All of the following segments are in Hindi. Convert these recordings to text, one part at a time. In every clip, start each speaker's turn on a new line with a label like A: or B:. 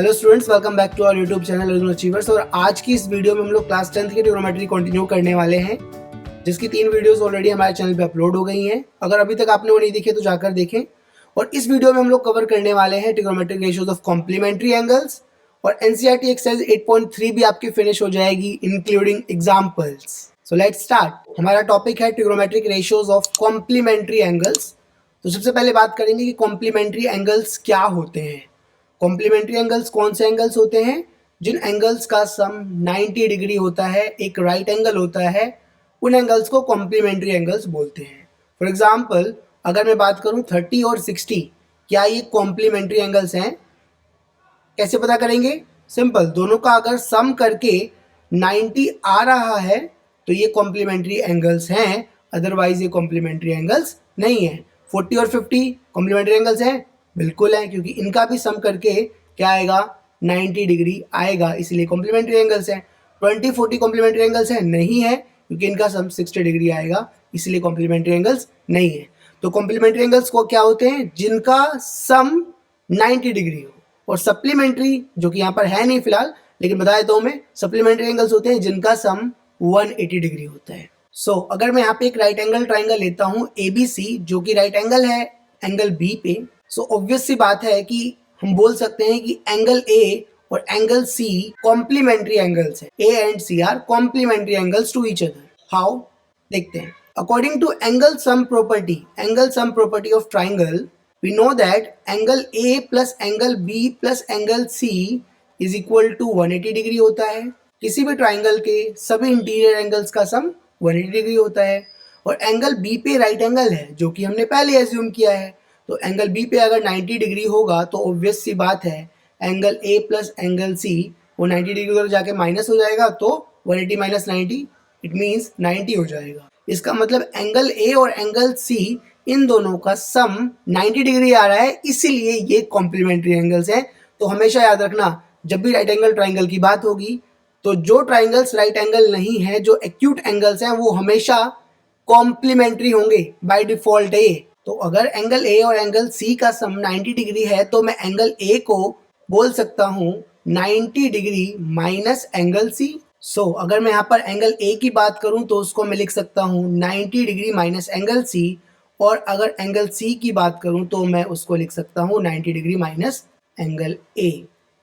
A: Hello students, welcome back to our YouTube channel Arjun achievers. और आज की इस वीडियो में हम लोग क्लास 10th की ट्रिग्नोमेट्री कंटिन्यू करने वाले हैं, जिसकी 3 वीडियोस ऑलरेडी हमारे चैनल पे अपलोड हो गई हैं। अगर अभी तक आपने वो नहीं देखी तो जाकर देखें। और इस वीडियो में हम लोग कवर करने वाले हैं trigonometric ratios of complementary angles, और एनसीईआरटी एक्सरसाइज 8.3 भी आपकी फिनिश हो जाएगी including examples. So let's start. हमारा टॉपिक है trigonometric ratios of complementary angles. तो सबसे पहले बात करेंगे कि कॉम्प्लीमेंट्री एंगल्स क्या होते हैं। कॉम्प्लीमेंट्री एंगल्स कौन से एंगल्स होते हैं? जिन एंगल्स का सम 90 डिग्री होता है, एक राइट एंगल होता है, उन एंगल्स को कॉम्प्लीमेंट्री एंगल्स बोलते हैं। फॉर एग्जाम्पल, अगर मैं बात करूं 30 और 60, क्या ये कॉम्प्लीमेंट्री एंगल्स हैं? कैसे पता करेंगे? सिंपल, दोनों का अगर सम करके 90 आ रहा है तो ये कॉम्प्लीमेंट्री एंगल्स हैं, अदरवाइज ये कॉम्प्लीमेंट्री एंगल्स नहीं है। 40 और 50 कॉम्प्लीमेंट्री एंगल्स हैं? बिल्कुल है, क्योंकि इनका भी सम करके क्या आएगा? 90 डिग्री आएगा, इसलिए कॉम्प्लीमेंट्री एंगल्स हैं। 20 40 कॉम्प्लीमेंट्री एंगल्स हैं? नहीं है, क्योंकि इनका सम 60 डिग्री आएगा, इसलिए कॉम्प्लीमेंट्री एंगल्स नहीं है। तो कॉम्प्लीमेंट्री एंगल्स को क्या होते हैं? जिनका सम 90 डिग्री हो। और सप्लीमेंट्री, जो कि यहाँ पर है नहीं फिलहाल, लेकिन बता देता हूँ मैं, सप्लीमेंट्री एंगल्स होते हैं जिनका सम 180 डिग्री होता है। अगर मैं यहाँ पे एक राइट एंगल ट्राइंगल लेता हूँ ABC, जो कि राइट एंगल है एंगल B पे, ऑब्वियस सी बात है कि हम बोल सकते हैं कि एंगल A और एंगल C कॉम्प्लीमेंट्री एंगल्स है। A and C are complementary angles to each other. How? देखते हैं। According to angle sum property of triangle, we know that angle A plus angle B plus angle C is equal to 180 degree होता है। किसी भी ट्राइंगल के सभी इंटीरियर एंगल्स का सम 180 डिग्री होता है। और एंगल B पे राइट एंगल है, जो कि हमने पहले एज्यूम किया है। तो एंगल B पे अगर 90 डिग्री होगा तो ऑब्वियस सी बात है angle A plus angle C वो 90 डिग्री उधर जाके माइनस हो जाएगा, तो 180 माइनस 90 इट मीन्स 90 हो जाएगा। इसका मतलब एंगल A और एंगल C इन दोनों का सम 90 डिग्री आ रहा है, इसीलिए ये कॉम्प्लीमेंट्री एंगल्स हैं। तो हमेशा याद रखना, जब भी राइट एंगल ट्राइंगल की बात होगी तो जो ट्राइंगल्स राइट एंगल नहीं है, जो एक्यूट एंगल्स हैं, वो हमेशा कॉम्प्लीमेंट्री होंगे बाय डिफॉल्ट है। तो अगर एंगल A और एंगल C का सम 90 डिग्री है तो मैं एंगल A को बोल सकता हूँ 90 डिग्री माइनस एंगल C। अगर मैं यहाँ पर एंगल A की बात करूँ तो उसको मैं लिख सकता हूँ 90 डिग्री माइनस एंगल C। और अगर एंगल C की बात करूं तो मैं उसको लिख सकता हूं 90 degree minus angle A,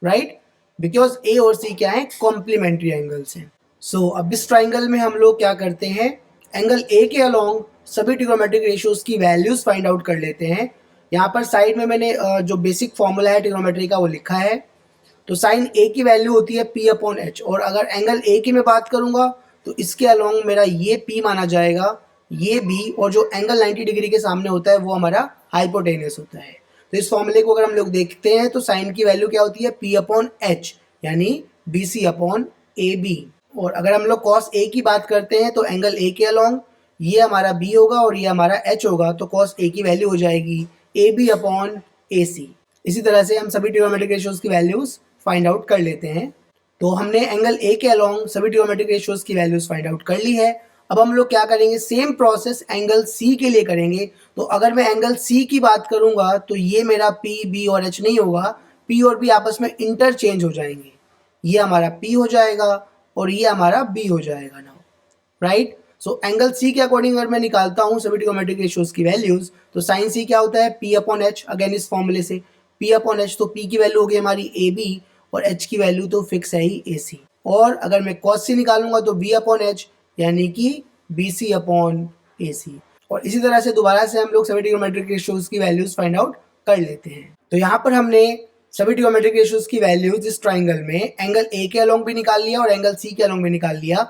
A: right? Because A और C क्या है? कॉम्प्लीमेंट्री एंगल्स हैं। अब इस ट्राइंगल में हम लोग क्या करते हैं, एंगल A के अलोंग सभी ट्रिग्नोमेट्रिक रेशियोज की वैल्यूज फाइंड आउट कर लेते हैं। यहाँ पर साइड में मैंने जो बेसिक फॉर्मूला है ट्रिग्नोमेट्री का वो लिखा है। तो साइन A की वैल्यू होती है P/H, और अगर एंगल A की मैं बात करूंगा तो इसके अलोंग मेरा ये P माना जाएगा, ये B, और जो एंगल 90 डिग्री के सामने होता है वो हमारा हाइपोटेनस होता है। तो इस फॉर्मूले को अगर हम लोग देखते हैं तो साइन की वैल्यू क्या होती है? P/H, यानी BC/AB। और अगर हम लोग cos A की बात करते हैं तो एंगल A के अलोंग ये हमारा B होगा और ये हमारा H होगा, तो cos A की वैल्यू हो जाएगी AB/AC। इसी तरह से हम सभी ट्रिग्नोमेट्रिक रेशियोज की वैल्यूज फाइंड आउट कर लेते हैं। तो हमने एंगल A के अलोंग सभी ट्रिग्नोमेट्रिक रेशियोज की वैल्यूज फाइंड आउट कर ली है। अब हम लोग क्या करेंगे? सेम प्रोसेस एंगल C के लिए करेंगे। तो अगर मैं एंगल C की बात करूंगा तो ये मेरा P, B और H नहीं होगा, P और B आपस में इंटरचेंज हो जाएंगे। ये हमारा P हो जाएगा और ये हमारा B हो जाएगा नाउ, राइट? एंगल C के अकॉर्डिंग अगर मैं निकालता हूँ सभी ट्रिग्नोमेट्रिक रेशियोज की वैल्यूज, तो साइन C क्या होता है? P/H। अगेन इस फॉर्मूले से P/H, तो P की वैल्यू होगी हमारी AB और H की वैल्यू तो फिक्स है ही AC। और अगर मैं cos C निकालूंगा तो B/H, यानी कि BC/AC। और इसी तरह से दोबारा से हम लोग सभी ट्रिग्नोमेट्रिक रेशियोज की वैल्यूज फाइंड आउट कर लेते हैं। तो यहाँ पर हमने सभी ट्रिग्नोमेट्रिक रेशियोज की वैल्यूज इस ट्राइंगल में एंगल A के अलोंग भी निकाल लिया और एंगल C के अलोंग भी निकाल लिया।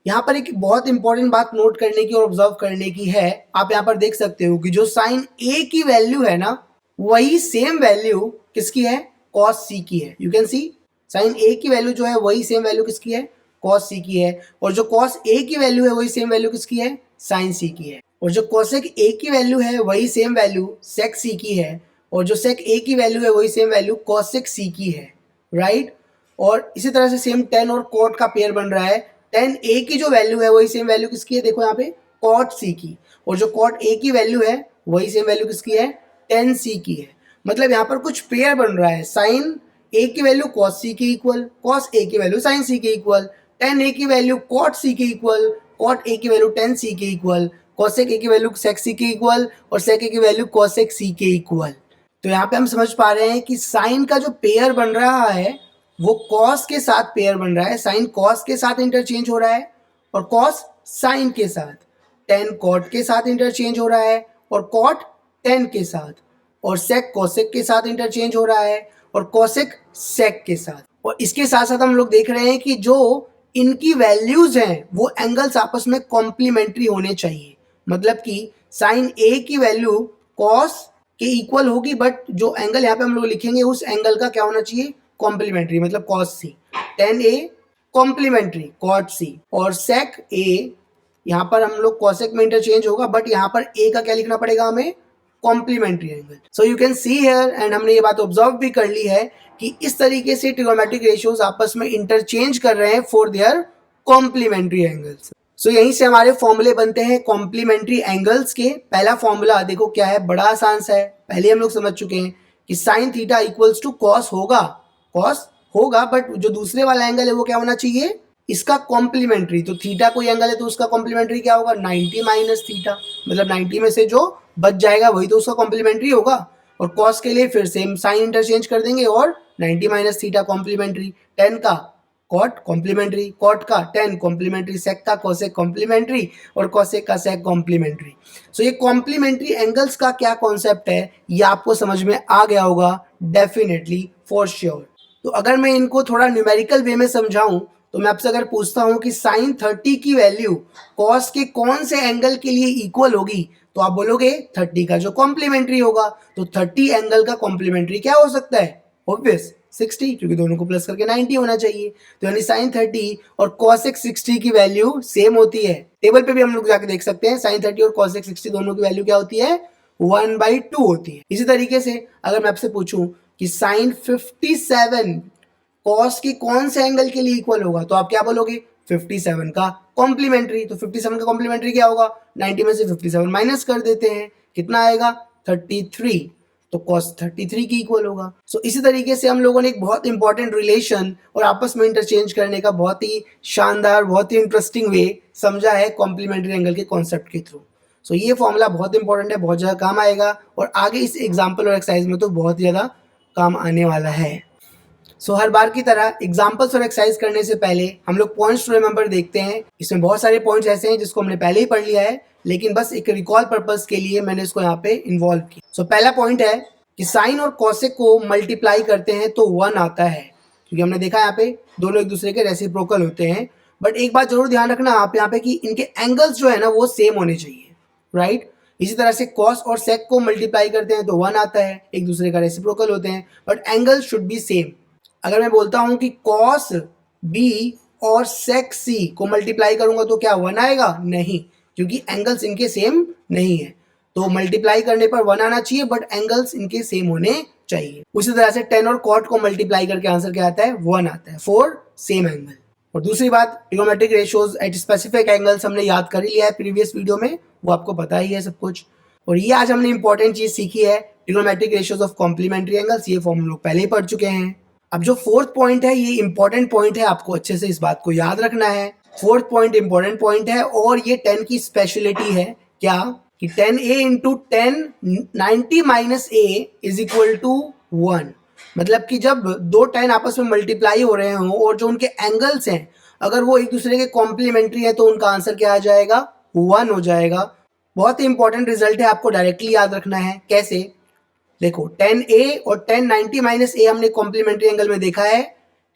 A: यहाँ पर एक बहुत इंपॉर्टेंट बात नोट करने की और ऑब्जर्व करने की है। आप यहाँ पर देख सकते हो कि जो साइन A की वैल्यू है ना, वही सेम वैल्यू किसकी है? cos C की है। You can see, sine A की वैल्यू जो है वही सेम वैल्यू किसकी है? cos C की है। और जो cos A की वैल्यू है वही सेम वैल्यू किसकी है? sin C की है। और जो cosec A की वैल्यू है वही सेम वैल्यू sec C की है। और जो sec A की वैल्यू है वही सेम वैल्यू cosec C की है, राइट? और इसी तरह से सेम tan और cot का पेयर बन रहा है। tan A की जो वैल्यू है वही सेम वैल्यू किसकी है? देखो यहाँ पे cot C की। और जो cot A की वैल्यू है वही सेम वैल्यू किसकी है? tan C की है। मतलब यहाँ पर कुछ पेयर बन रहा है, साइन a की वैल्यू cos c के इक्वल, cos a की वैल्यू sin c के इक्वल, tan a की वैल्यू cot c के इक्वल, cot a की वैल्यू tan c के इक्वल, cosec a की वैल्यू sec c के इक्वल और sec a की वैल्यू cosec c के इक्वल। तो यहाँ पे हम समझ पा रहे हैं कि साइन का जो पेयर बन रहा है वो cos के साथ पेयर बन रहा है, साइन cos के साथ इंटरचेंज हो रहा है और cos साइन के साथ, tan cot के साथ इंटरचेंज हो रहा है और cot tan के साथ, और sec cosec के साथ इंटरचेंज हो रहा है और cosec sec के साथ। और इसके साथ साथ हम लोग देख रहे हैं कि जो इनकी वैल्यूज हैं वो एंगल्स आपस में कॉम्प्लीमेंट्री होने चाहिए, मतलब कि साइन ए की वैल्यू cos के इक्वल होगी, बट जो एंगल यहाँ पे हम लोग लिखेंगे उस एंगल का क्या होना चाहिए, कॉम्प्लीमेंट्री, मतलब cos c, tan a complementary cot c, और sec a यहाँ पर हम लोग cosec में इंटरचेंज होगा, बट यहाँ पर a का क्या लिखना पड़ेगा हमें, complementary angle. So you can see here, and हमने ये बात ऑब्जर्व भी कर ली है कि इस तरीके से ट्रिगोनोमेट्रिक रेशियोज आपस में इंटरचेंज कर रहे हैं फॉर देयर कॉम्प्लीमेंट्री एंगल्स। सो यहीं से हमारे फॉर्मूले बनते हैं कॉम्प्लीमेंट्री एंगल्स के। पहला फॉर्मूला देखो क्या है, बड़ा आसान सा है, पहले हम लोग समझ चुके हैं कि sine theta equals to cos होगा, कॉस होगा, बट जो दूसरे वाला एंगल है वो क्या होना चाहिए, इसका कॉम्प्लीमेंट्री। तो थीटा कोई एंगल है तो उसका कॉम्प्लीमेंट्री क्या होगा, 90 माइनस थीटा, मतलब 90 में से जो बच जाएगा वही तो उसका कॉम्प्लीमेंट्री होगा। और कॉस के लिए फिर सेम साइन इंटरचेंज कर देंगे और 90 माइनस थीटा कॉम्प्लीमेंट्री, टेन का कॉट कॉम्प्लीमेंट्री, कॉट का टेन कॉम्प्लीमेंट्री, सेक का कोसेक कॉम्प्लीमेंट्री और कोसेक का सेक कॉम्प्लीमेंट्री। सो ये कॉम्प्लीमेंट्री एंगल्स का क्या कॉन्सेप्ट है ये आपको समझ में आ गया होगा डेफिनेटली, फॉर श्योर। तो अगर मैं इनको थोड़ा न्यूमेरिकल वे में समझाऊं तो मैं आपसे अगर पूछता हूं कि साइन 30 की वैल्यू कॉस के कौन से एंगल के लिए इक्वल होगी, तो आप बोलोगे 30 का जो कॉम्प्लीमेंट्री होगा। तो 30 एंगल का कॉम्प्लीमेंट्री क्या हो सकता है, ऑब्वियस 60, क्योंकि दोनों को प्लस करके 90 होना चाहिए। तो यानी साइन 30 और कॉसेक 60 की वैल्यू सेम होती है। टेबल पे भी हम लोग जाके देख सकते हैं, साइन 30 और कॉसेक 60 दोनों की वैल्यू क्या होती है, 1/2 होती है। इसी तरीके से अगर मैं आपसे पूछूं कि साइन 57 कॉस के कौन से एंगल के लिए इक्वल होगा, तो आप क्या बोलोगे, 57 का कॉम्प्लीमेंट्री। तो 57 का कॉम्प्लीमेंट्री क्या होगा, 90 में से 57 माइनस कर देते हैं, कितना आएगा 33, तो cos 33 की इक्वल होगा। सो इसी तरीके से हम लोगों ने एक बहुत इंपॉर्टेंट रिलेशन और आपस में इंटरचेंज करने का बहुत ही शानदार, बहुत ही इंटरेस्टिंग वे समझा है कॉम्प्लीमेंट्री एंगल के कॉन्सेप्ट के थ्रू। सो ये फॉर्मूला बहुत इंपॉर्टेंट है, बहुत ज़्यादा काम आएगा और आगे इस एग्जाम्पल और एक्सरसाइज में तो बहुत ज़्यादा काम आने वाला है। सो हर बार की तरह एग्जाम्पल्स और एक्सरसाइज करने से पहले हम लोग पॉइंट्स टू रिमेंबर देखते हैं। इसमें बहुत सारे पॉइंट्स ऐसे हैं जिसको हमने पहले ही पढ़ लिया है, लेकिन बस एक रिकॉल पर्पस के लिए मैंने इसको यहाँ पे इन्वॉल्व किया। सो पहला पॉइंट है कि साइन और कॉसेक को मल्टीप्लाई करते हैं तो 1 आता है, क्योंकि हमने देखा यहाँ पे दोनों एक दूसरे के रेसिप्रोकल होते हैं। बट एक बात जरूर ध्यान रखना आप यहाँ पे कि इनके एंगल्स जो है ना वो सेम होने चाहिए, राइट। इसी तरह से कॉस और सेक को मल्टीप्लाई करते हैं तो 1 आता है, एक दूसरे का रेसिप्रोकल होते हैं, but angles should be same. अगर मैं बोलता हूं कि cos b और sec c को मल्टीप्लाई करूंगा तो क्या 1 आएगा, नहीं, क्योंकि एंगल्स इनके सेम नहीं है। तो मल्टीप्लाई करने पर 1 आना चाहिए, बट एंगल्स इनके सेम होने चाहिए। उसी तरह से tan और cot को मल्टीप्लाई करके आंसर क्या आता है, 1 आता है फॉर सेम एंगल। और दूसरी बात, trigonometric ratios at specific angles हमने याद कर ही लिया है प्रीवियस वीडियो में, वो आपको पता ही है सब कुछ। और ये आज हमने इंपॉर्टेंट चीज सीखी है, trigonometric ratios of complementary angles, ये फॉर्म हम लोग पहले ही पढ़ चुके हैं। अब जो फोर्थ पॉइंट है ये इंपॉर्टेंट पॉइंट है, आपको अच्छे से इस बात को याद रखना है। फोर्थ पॉइंट इंपॉर्टेंट पॉइंट है और ये 10 की स्पेशलिटी है, क्या कि 10a into 10 90 minus a is equal to 1। मतलब कि जब दो 10 आपस में मल्टीप्लाई हो रहे हों और जो उनके एंगल्स हैं अगर वो एक दूसरे के कॉम्प्लीमेंट्री है तो उनका आंसर क्या आ जाएगा, 1 हो जाएगा। बहुत ही इंपॉर्टेंट रिजल्ट है, आपको डायरेक्टली याद रखना है। कैसे, देखो 10a और 10 90 माइनस a हमने कॉम्प्लीमेंट्री एंगल में देखा है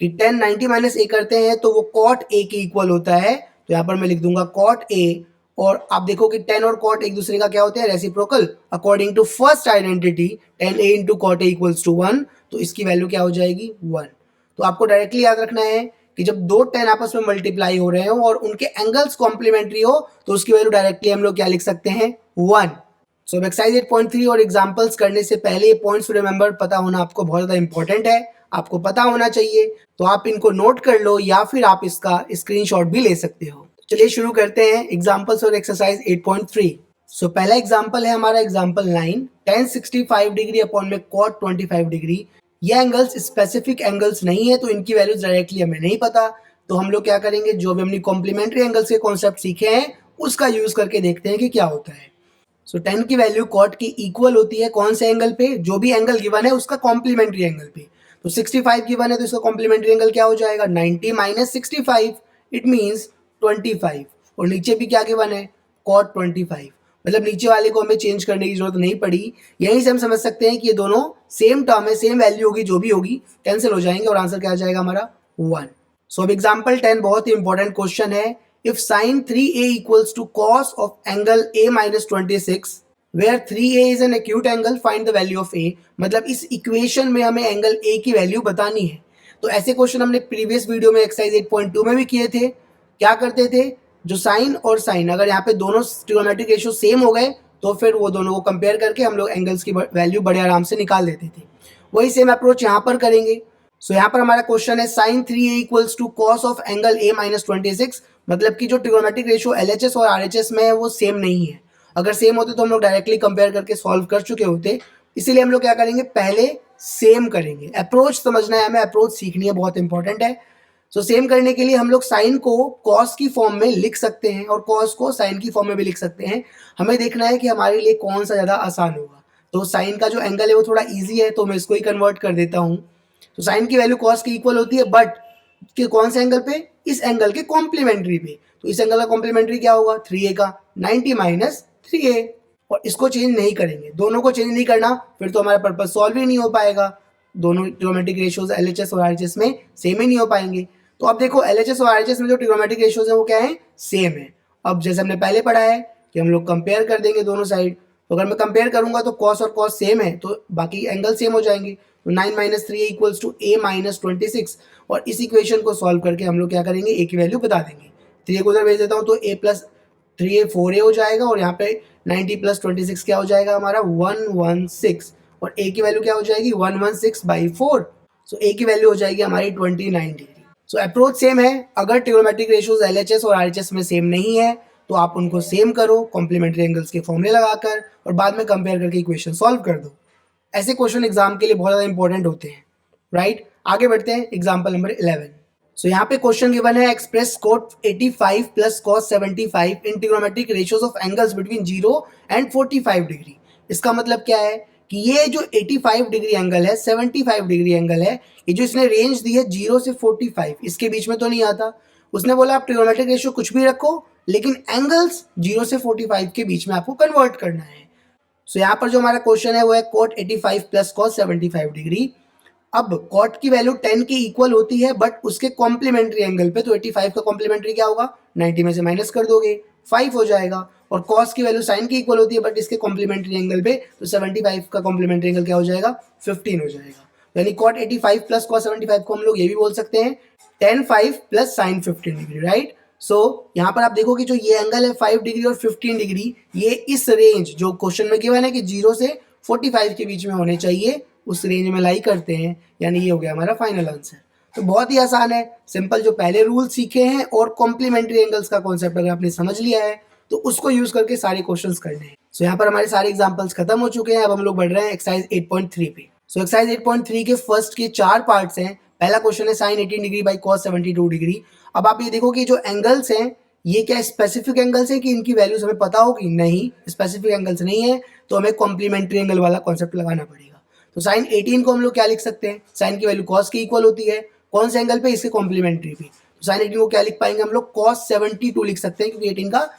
A: कि 10 90 माइनस a करते हैं तो वो cot a के इक्वल होता है। तो यहाँ पर मैं लिख दूंगा cot a, और आप देखो कि 10 और cot एक दूसरे का क्या होते हैं, reciprocal. According to first identity 10a into cot a equals to 1, तो इसकी वैल्यू क्या हो जाएगी, 1। तो आपको डायरेक्टली याद रखना है कि जब दो 10 आपस में मल्टीप्लाई हो रहे हो और उनके एंगल्स कॉम्प्लीमेंट्री हो तो उसकी वैल्यू डायरेक्टली हम लोग क्या लिख सकते हैं, 1। सो एक्सरसाइज 8.3 और एग्जांपल्स करने से पहले ये पॉइंट्स रिमेंबर पता होना आपको बहुत ज़्यादा इंपॉर्टेंट है, आपको पता होना चाहिए। तो आप इनको नोट कर लो या फिर आप इसका स्क्रीनशॉट भी ले सकते हो। चलिए शुरू करते हैं एग्जांपल्स और एक्सरसाइज 8.3। सो पहला एग्जांपल है हमारा एग्जांपल 9, tan 65 डिग्री अपॉन में cot 25 डिग्री ये एंगल्स स्पेसिफिक एंगल्स नहीं है, तो इनकी वैल्यूज डायरेक्टली हमें नहीं पता, तो हम लोग क्या करेंगे, जो भी हमने कॉम्प्लीमेंट्री एंगल्स के कॉन्सेप्ट सीखे हैं उसका यूज करके देखते हैं कि क्या होता है। सो 10 की वैल्यू कॉट की इक्वल होती है कौन से एंगल पे, जो भी एंगल गिवन है उसका कॉम्प्लीमेंट्री एंगल पे। तो 65 गिवन है तो इसका कॉम्प्लीमेंट्री एंगल क्या हो जाएगा, 90 माइनस 65, इट मीन्स 25। और नीचे भी क्या गिवन है, कॉट 25, मतलब नीचे वाले को हमें चेंज करने की जरूरत नहीं पड़ी। यहीं से हम समझ सकते हैं कि ये दोनों सेम टर्म है, सेम वैल्यू होगी, जो भी होगी कैंसिल हो जाएंगे और आंसर क्या आ जाएगा हमारा 1। सो अब एग्जाम्पल 10 बहुत ही इंपॉर्टेंट क्वेश्चन है। If sine 3a equals to cos of angle a minus 26 where 3a is an acute angle, find the value of a। मतलब इस इक्वेशन में हमें एंगल a की वैल्यू बतानी है। तो ऐसे क्वेश्चन हमने प्रीवियस वीडियो में एक्सरसाइज 8.2 में भी किए थे। क्या करते थे, जो साइन और साइन अगर यहाँ पे दोनों ट्रिगोनोमेट्रिक रेशियो सेम हो गए तो फिर वो दोनों को कंपेयर करके हम लोग एंगल्स की वैल्यू बड़े आराम से निकाल देते थे। वही सेम अप्रोच यहाँ पर करेंगे। सो यहाँ पर हमारा क्वेश्चन है sine 3a equals to cos of angle a minus 26, मतलब कि जो ट्रिगोनोमेट्रिक रेशियो LHS और RHS में है वो सेम नहीं है। अगर सेम होते तो हम लोग डायरेक्टली कंपेयर करके सॉल्व कर चुके होते, इसीलिए हम लोग क्या करेंगे, पहले सेम करेंगे। अप्रोच समझना है हमें, अप्रोच सीखनी है, बहुत इंपॉर्टेंट है। सो सेम करने के लिए हम लोग साइन को कॉस की फॉर्म में लिख सकते हैं और कॉस को साइन की फॉर्म में भी लिख सकते हैं। हमें देखना है कि हमारे लिए कौन सा ज़्यादा आसान होगा। तो साइन का जो एंगल है वो थोड़ा ईजी है, तो मैं इसको ही कन्वर्ट कर देता हूँ। तो साइन की वैल्यू कॉस की इक्वल होती है, बट कि कौन से एंगल पे, इस एंगल के कॉम्प्लीमेंट्री पे। तो इस एंगल का कॉम्प्लीमेंट्री क्या होगा, 3a का, 90 माइनस 3a। और इसको चेंज नहीं करेंगे, दोनों को चेंज नहीं करना, फिर तो हमारा पर्पस सॉल्व ही नहीं हो पाएगा। दोनों ट्रिगोनोमेट्रिक रेशियोज LHS और RHS में सेम ही नहीं हो पाएंगे। तो अब देखो LHS और RHS में जो ट्रिगोनोमेट्रिक रेशियोज है वो क्या है, सेम है। अब जैसे हमने पहले पढ़ा है कि हम लोग कंपेयर कर देंगे दोनों साइड। तो अगर मैं कंपेयर करूंगा तो कॉस और कॉस सेम है तो बाकी एंगल सेम हो जाएंगे। तो 9 minus 3 equals to a minus 26। और इस इक्वेशन को सॉल्व करके हम लोग क्या करेंगे, a की वैल्यू बता देंगे। 3 को उधर भेज देता हूँ तो a प्लस 3a 4a हो जाएगा, और यहाँ पे 90 प्लस 26 क्या हो जाएगा हमारा 116, और a की वैल्यू क्या हो जाएगी 116/4। सो a की वैल्यू हो जाएगी हमारी 29 डिग्री। सो अप्रोच सेम है। अगर ट्रिगोनोमेट्रिक रेशियोज LHS और RHS में सेम नहीं है तो आप उनको सेम करो कॉम्प्लीमेंट्री एंगल्स के फॉर्मूले लगाकर, और बाद में कंपेयर करके इक्वेशन सॉल्व कर दो। ऐसे क्वेश्चन एग्जाम के लिए बहुत ज़्यादा इंपॉर्टेंट होते हैं, राइट। आगे बढ़ते हैं, एग्जाम्पल नंबर 11। सो यहाँ पे क्वेश्चन गिवन है, express cot 85 plus cos 75 in trigonometric ratios of angles between 0 and 45 degree. इसका मतलब क्या है कि ये जो 85 डिग्री एंगल है, 75 डिग्री एंगल है, ये जो इसने रेंज दी है 0 से 45, इसके बीच में तो नहीं आता। उसने बोला आप ट्रिगोनोमेट्रिक रेशियो कुछ भी रखो, लेकिन एंगल्स 0 से 45 के बीच में आपको कन्वर्ट करना है। सो यहाँ पर जो हमारा क्वेश्चन है वो है कॉट 85 प्लस कॉस 75 डिग्री। अब कॉट की वैल्यू 10 के इक्वल होती है बट उसके कॉम्प्लीमेंट्री एंगल पे, तो 85 का कॉम्प्लीमेंट्री क्या होगा, 90 में से माइनस कर दोगे 5 हो जाएगा। और कॉस की वैल्यू साइन की इक्वल होती है बट इसके कॉम्प्लीमेंट्री एंगल पे, तो 75 का कॉम्प्लीमेंट्री एंगल क्या हो जाएगा, 15 हो जाएगा। यानी कॉट 85 प्लस कॉस 75 को हम लोग ये भी बोल सकते हैं tan 5 plus sine 15 degree, right. So यहाँ पर आप देखो कि जो ये एंगल है 5 डिग्री और 15 डिग्री, ये इस रेंज जो क्वेश्चन में गिवन है कि 0 से 45 के बीच में होने चाहिए, उस रेंज में लाई करते हैं। यानी ये हो गया हमारा फाइनल आंसर। तो बहुत ही आसान है, सिंपल। जो पहले रूल सीखे हैं और कॉम्प्लीमेंट्री एंगल्स का कॉन्सेप्ट अगर आपने समझ लिया है तो उसको यूज करके सारे क्वेश्चंस करने हैं। सो यहाँ पर हमारे सारे एग्जांपल्स खत्म हो चुके हैं। अब हम लोग बढ़ रहे हैं एक्सरसाइज 8.3 पे। सो एक्सरसाइज 8.3 के फर्स्ट के 4 पार्ट्स हैं। पहला क्वेश्चन है sine 18 degree by cos 72 degree. अब आप ये देखो कि जो एंगल्स हैं ये क्या स्पेसिफिक एंगल्स हैं कि इनकी वैल्यूज हमें पता होगी, नहीं स्पेसिफिक एंगल्स नहीं है, तो हमें कॉम्प्लीमेंट्री एंगल वाला कॉन्सेप्ट लगाना पड़ेगा। तो साइन 18 को हम लोग क्या लिख सकते हैं, साइन की वैल्यू कॉस की इक्वल होती है, कौन से एंगल पे, इसके कॉम्प्लीमेंट्री पे। तो साइन 18 को क्या लिख पाएंगे हम लोग, कॉस 72 लिख सकते हैं, क्योंकि 18 का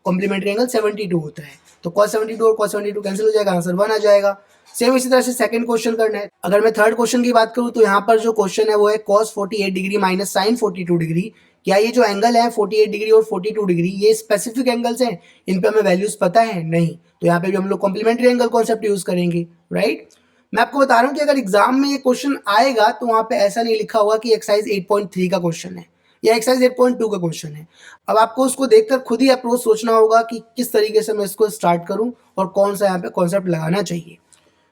A: कॉम्प्लीमेंट्री एंगल 72 होता है। तो cos 72 और cos 72 कैंसिल हो जाएगा, आंसर 1 आ जाएगा। सेम इसी तरह से सेकंड क्वेश्चन करना है। अगर मैं थर्ड क्वेश्चन की बात करूं तो यहाँ पर जो क्वेश्चन है वो है cos 48 degree minus sine 42 degree. क्या ये जो एंगल है 48 डिग्री और 42 डिग्री ये स्पेसिफिक एंगल्स हैं, इन पे हमें वैल्यूज पता है, नहीं। तो यहाँ पे भी हम लोग कॉम्प्लीमेंट्री एंगल कॉन्सेप्ट यूज करेंगे, राइट। मैं आपको बता रहा हूँ कि अगर एग्जाम में ये क्वेश्चन आएगा तो वहाँ पे ऐसा नहीं लिखा होगा कि एक्सरसाइज 8.3 का क्वेश्चन है या एक्सरसाइज 8.2 का क्वेश्चन है। अब आपको उसको देखकर खुद ही अप्रोच सोचना होगा कि किस तरीके से मैं इसको स्टार्ट करूं और कौन सा यहाँ पे कॉन्सेप्ट लगाना चाहिए।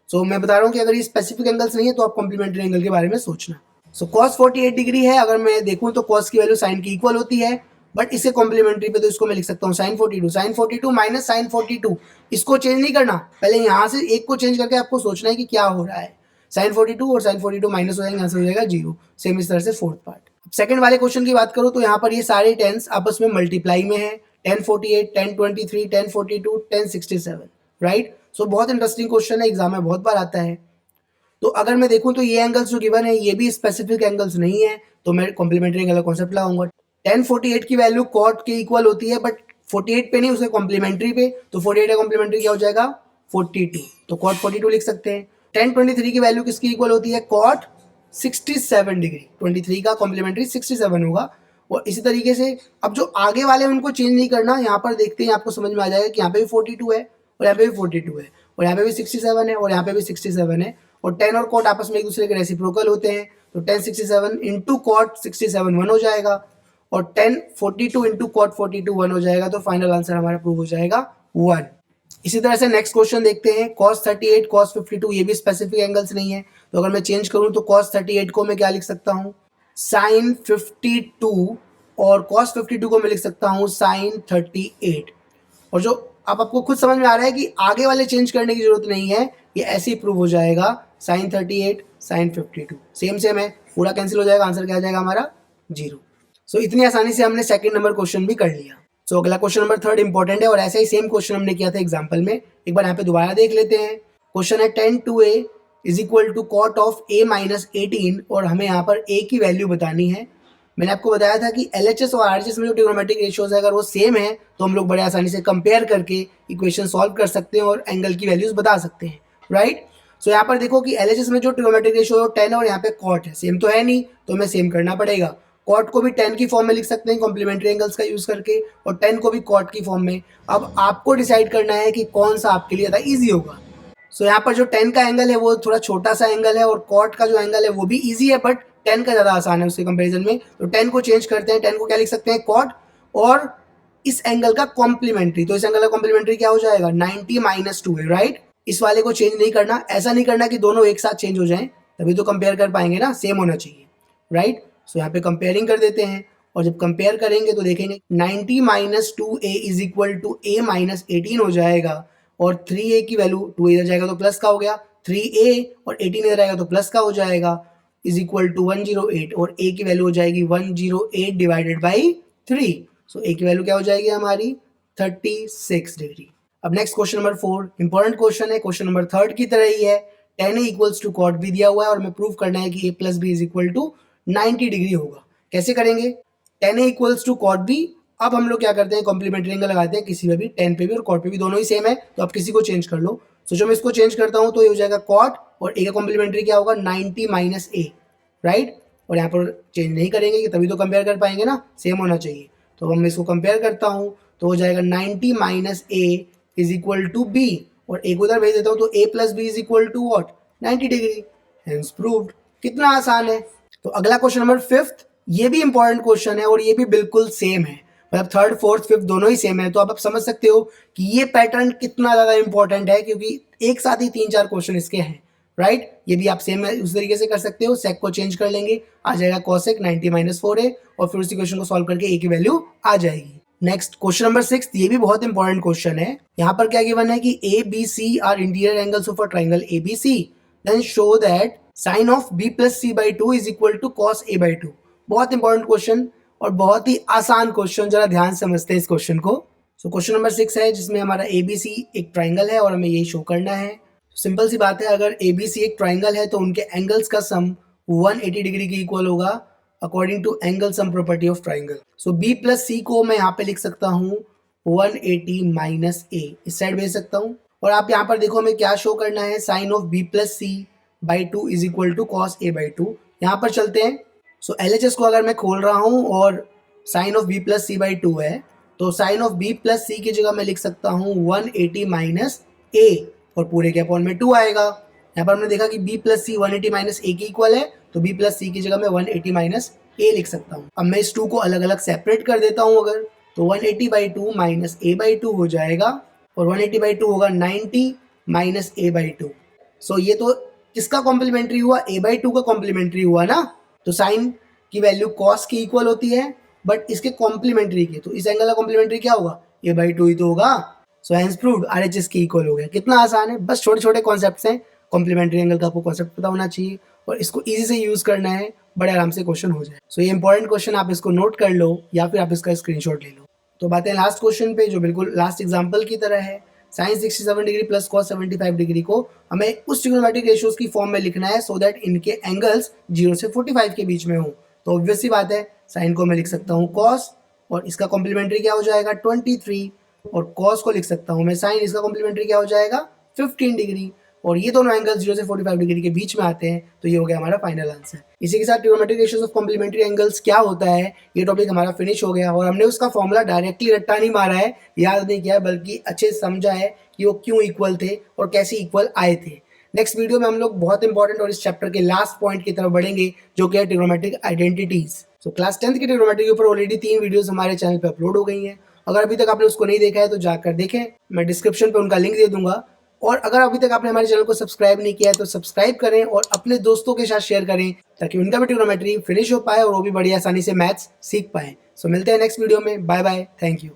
A: सो मैं बता रहा हूँ कि अगर ये स्पेसिफिक एंगल्स नहीं है तो आप कॉम्प्लीमेंट्री एंगल के बारे में सोचना। सो cos 48 डिग्री है, अगर मैं देखूँ तो cos की वैल्यू साइन की इक्वल होती है, बट इससे कॉम्प्लीमेंट्री पे तो इसको मैं लिख सकता हूँ साइन 42 माइनस साइन 42। इसको चेंज नहीं करना, पहले यहाँ से एक को चेंज करके आपको सोचना है कि क्या हो रहा है। साइन 42 और साइन 42 माइनस हो जाएंगे, आंसर हो जाएगा 0। सेम इस तरह से फोर्थ पार्ट। सेकंड वाले क्वेश्चन की बात करूं तो यहाँ पर ये सारे टेंस आपस में मल्टीप्लाई में है, 1048, 1023, 1042, 1067, राइट। सो बहुत इंटरेस्टिंग क्वेश्चन है, एग्जाम में बहुत बार आता है। तो अगर मैं देखूं तो ये एंगल्स जो गिवन है ये भी स्पेसिफिक एंगल्स नहीं है, तो मैं कॉम्प्लीमेंट्री एंगल का कॉन्सेप्ट लगाऊंगा। 1048 की वैल्यू कॉट के इक्वल होती है, बट 48 पे नहीं, उसके कॉम्प्लीमेंट्री पे, तो 48 का कॉम्प्लीमेंट्री क्या हो जाएगा 42, तो कॉट 42 लिख सकते हैं। 1023 की वैल्यू किसकी इक्वल होती है, कॉट 67 डिग्री, 23 का कॉम्प्लीमेंट्री 67 होगा। और इसी तरीके से अब जो आगे वाले हैं उनको चेंज नहीं करना, यहाँ पर देखते हैं आपको समझ में आ जाएगा कि यहाँ पे भी 42 है और यहाँ पे भी 42 है और यहाँ पे भी 67 है और यहाँ पे भी 67 है, और 10 और कॉट आपस में एक दूसरे के रेसिप्रोकल होते हैं, तो 1067 इंटू कॉट 67 1 हो जाएगा, और 1042 इंटू कॉट 42 1 हो जाएगा, तो फाइनल आंसर हमारा प्रूव हो जाएगा 1। इसी तरह से नेक्स्ट क्वेश्चन देखते हैं, cos 38, cos 52, ये भी स्पेसिफिक एंगल्स नहीं है, तो अगर मैं चेंज करूं तो cos 38 को मैं क्या लिख सकता हूं, sin 52, और cos 52 को मैं लिख सकता हूं sin 38। और जो अब आपको खुद समझ में आ रहा है कि आगे वाले चेंज करने की जरूरत नहीं है, ये ऐसे ही प्रूव हो जाएगा, sin 38 sin 52 सेम है, पूरा कैंसिल हो जाएगा, आंसर क्या आ जाएगा हमारा 0। सो इतनी आसानी से हमने सेकंड नंबर क्वेश्चन भी कर लिया। सो अगला क्वेश्चन नंबर 3 इंपॉर्टेंट है, और ऐसा ही सेम क्वेश्चन हमने किया था एग्जाम्पल में, एक बार यहाँ पे दोबारा देख लेते हैं। क्वेश्चन है 10 2a is equal to cot of a minus 18, और हमें यहाँ पर a की वैल्यू बतानी है। मैंने आपको बताया था कि LHS और RHS में जो ट्रिग्नोमेट्रिक रेशियोज है अगर वो सेम है तो हम लोग बड़े आसानी से कंपेयर करके इक्वेशन सॉल्व कर सकते हैं और एंगल की वैल्यूज बता सकते हैं, राइट। सो यहाँ पर देखो कि LHS में जो ट्रिग्नोमेट्रिक रेशियो है 10 है और यहाँ पे कॉट है, सेम तो है नहीं, तो हमें सेम करना पड़ेगा। कॉट को भी 10 की फॉर्म में लिख सकते हैं कॉम्प्लीमेंट्री एंगल्स का यूज करके, और 10 को भी कॉट की फॉर्म में। अब आपको डिसाइड करना है कि कौन सा आपके लिए ज़्यादा ईजी होगा। सो यहाँ पर जो 10 का एंगल है वो थोड़ा छोटा सा एंगल है, और कॉट का जो एंगल है वो भी ईजी है, बट 10 का ज़्यादा आसान है उसके कंपेरिजन में, तो 10 को चेंज करते हैं। 10 को क्या लिख सकते हैं, कॉट, और इस एंगल का कॉम्प्लीमेंट्री, तो इस एंगल का कॉम्प्लीमेंट्री क्या हो जाएगा 90 माइनस 2 है, राइट। इस वाले को चेंज नहीं करना, ऐसा नहीं करना कि दोनों एक साथ चेंज हो जाएं, तभी तो कंपेयर कर पाएंगे ना, सेम होना चाहिए, राइट। सो यहाँ पे कंपेयरिंग कर देते हैं, और जब कंपेयर करेंगे तो देखेंगे 90 minus 2a is equal to a minus 18 हो जाएगा, और 3a की वैल्यू 2 इधर जाएगा तो प्लस का हो गया, 3a और 18 इधर आएगा तो प्लस का हो जाएगा, इज इक्वल टू 108, और a की वैल्यू हो जाएगी 108 डिवाइडेड बाई 3। सो a की वैल्यू क्या हो जाएगी हमारी 36 डिग्री। अब next question number 4 important question है, क्वेश्चन नंबर 3 की तरह ही है। tan a equals to cot b दिया हुआ है और हमें प्रूव करना है कि a plus b is equal to 90 degree होगा। कैसे करेंगे, tan a equals to cot b। अब हम लोग क्या करते हैं, कॉम्प्लीमेंट्री एंगल लगाते हैं किसी पे भी, tan पे भी और कॉट पे भी, दोनों ही सेम है, तो आप किसी को चेंज कर लो। सोचो मैं इसको चेंज करता हूँ तो ये हो जाएगा कॉट, और a का कॉम्प्लीमेंट्री क्या होगा 90 माइनस a, राइट। और यहाँ पर चेंज नहीं करेंगे कि तभी तो कंपेयर कर पाएंगे ना, सेम होना चाहिए। तो अब मैं इसको कंपेयर करता हूँ तो हो जाएगा 90 minus a is equal to b, और एक उधर भेज देता हूँ तो a plus b is equal to what 90 degree, hence proved. कितना आसान है। तो अगला क्वेश्चन नंबर 5, ये भी इंपॉर्टेंट क्वेश्चन है और ये भी बिल्कुल सेम है, मतलब 3rd 4th 5th दोनों ही सेम है। तो अब आप समझ सकते हो कि ये पैटर्न कितना ज़्यादा इंपॉर्टेंट है, क्योंकि एक साथ ही 3-4 क्वेश्चन इसके हैं, राइट। ये भी आप सेम उस तरीके से कर सकते हो, सेक को चेंज कर लेंगे, आ जाएगा कॉसेक 90 माइनस 4a, और फिर उसी क्वेश्चन को सॉल्व करके a की वैल्यू आ जाएगी। नेक्स्ट क्वेश्चन नंबर 6, ये भी बहुत इंपॉर्टेंट क्वेश्चन है। यहाँ पर क्या गिवन है कि ABC are interior angles of a triangle ABC, then show that sine of b plus c by 2 is equal to cos a by 2। बहुत इंपॉर्टेंट क्वेश्चन और बहुत ही आसान क्वेश्चन, जरा ध्यान से समझते हैं इस क्वेश्चन को। सो क्वेश्चन नंबर 6 है जिसमें हमारा ABC एक ट्राइंगल है और हमें यही शो करना है। सिंपल सी बात है, अगर ABC एक ट्राइंगल है तो उनके एंगल्स का सम 180 डिग्री के इक्वल होगा according to angle sum property of triangle. So b plus c को मैं यहाँ पे लिख सकता हूँ 180 माइनस a, इस साइड भेज सकता हूँ। और आप यहाँ पर देखो हमें क्या शो करना है, sine of b plus c by 2 is equal to cos a by 2। यहाँ पर चलते हैं। सो LHS को अगर मैं खोल रहा हूँ और sine of b plus c by 2 है, तो sine of b plus c की जगह मैं लिख सकता हूँ 180 माइनस a, और पूरे के अपॉन में 2 आएगा। यहाँ पर हमने देखा कि b plus c 180 minus a की इक्वल है, तो b प्लस c की जगह मैं 180 माइनस a लिख सकता हूँ। अब मैं इस 2 को अलग अलग सेपरेट कर देता हूँ अगर, तो 180 बाई 2 माइनस a बाई 2 हो जाएगा, और 180 बाई 2 होगा 90 माइनस a बाई 2। सो ये तो किसका कॉम्प्लीमेंट्री हुआ, a बाई 2 का कॉम्प्लीमेंट्री हुआ ना। तो साइन की वैल्यू कॉस की इक्वल होती है, बट इसके कॉम्प्लीमेंट्री के, तो इस एंगल का कॉम्प्लीमेंट्री क्या होगा, a बाई 2 ही तो होगा। सो हेंस प्रूव्ड RHS की इक्वल हो गया। कितना आसान है, बस छोटे छोटे कॉन्सेप्ट्स हैं, कॉम्प्लीमेंट्री एंगल का आपको कॉन्सेप्ट पता होना चाहिए और इसको ईजी से यूज़ करना है, बड़े आराम से क्वेश्चन हो जाए। सो ये इंपॉर्टेंट क्वेश्चन आप इसको नोट कर लो या फिर आप इसका स्क्रीनशॉट ले लो। तो बातें लास्ट क्वेश्चन पे, जो बिल्कुल लास्ट एग्जाम्पल की तरह है। Sine 67 degree plus cos 75 degree को हमें उस ट्रिग्नोमेट्रिक रेशियोज की फॉर्म में लिखना है सो दैट इनके एंगल्स 0 से 45 के बीच में हो। तो ऑब्वियस सी बात है, साइन को मैं लिख सकता हूँ कॉस और इसका कॉम्प्लीमेंट्री क्या हो जाएगा 23, और कॉस को लिख सकता हूँ मैं साइन, इसका कॉम्प्लीमेंट्री क्या हो जाएगा 15 डिग्री, और ये दोनों एंगल 0 से 45 डिग्री के बीच में आते हैं। तो ये हो गया हमारा फाइनल आंसर। इसी के साथ trigonometric ratios of complementary angles क्या होता है, ये टॉपिक हमारा फिनिश हो गया और हमने उसका फॉर्मूला डायरेक्टली रट्टा नहीं मारा है, याद नहीं किया, बल्कि अच्छे से समझा है कि वो क्यों इक्वल थे और कैसे इक्वल आए थे। नेक्स्ट वीडियो में हम लोग बहुत इंपॉर्टेंट और इस चैप्टर के लास्ट पॉइंट की तरफ बढ़ेंगे, जो कि है trigonometric identities. So class 10th की ट्रिग्नोमेट्री के ऊपर ऑलरेडी 3 वीडियोस हमारे चैनल पे अपलोड हो गई हैं। अगर अभी तक आपने उसको नहीं देखा है तो जाकर देखें, मैं डिस्क्रिप्शन पे उनका लिंक दे दूंगा। और अगर अभी तक आपने हमारे चैनल को सब्सक्राइब नहीं किया है तो सब्सक्राइब करें और अपने दोस्तों के साथ शेयर करें, ताकि उनका भी ट्रिग्नोमेट्री फिनिश हो पाए और वो भी बड़ी आसानी से मैथ्स सीख पाए। सो मिलते हैं नेक्स्ट वीडियो में। Bye bye, thank you.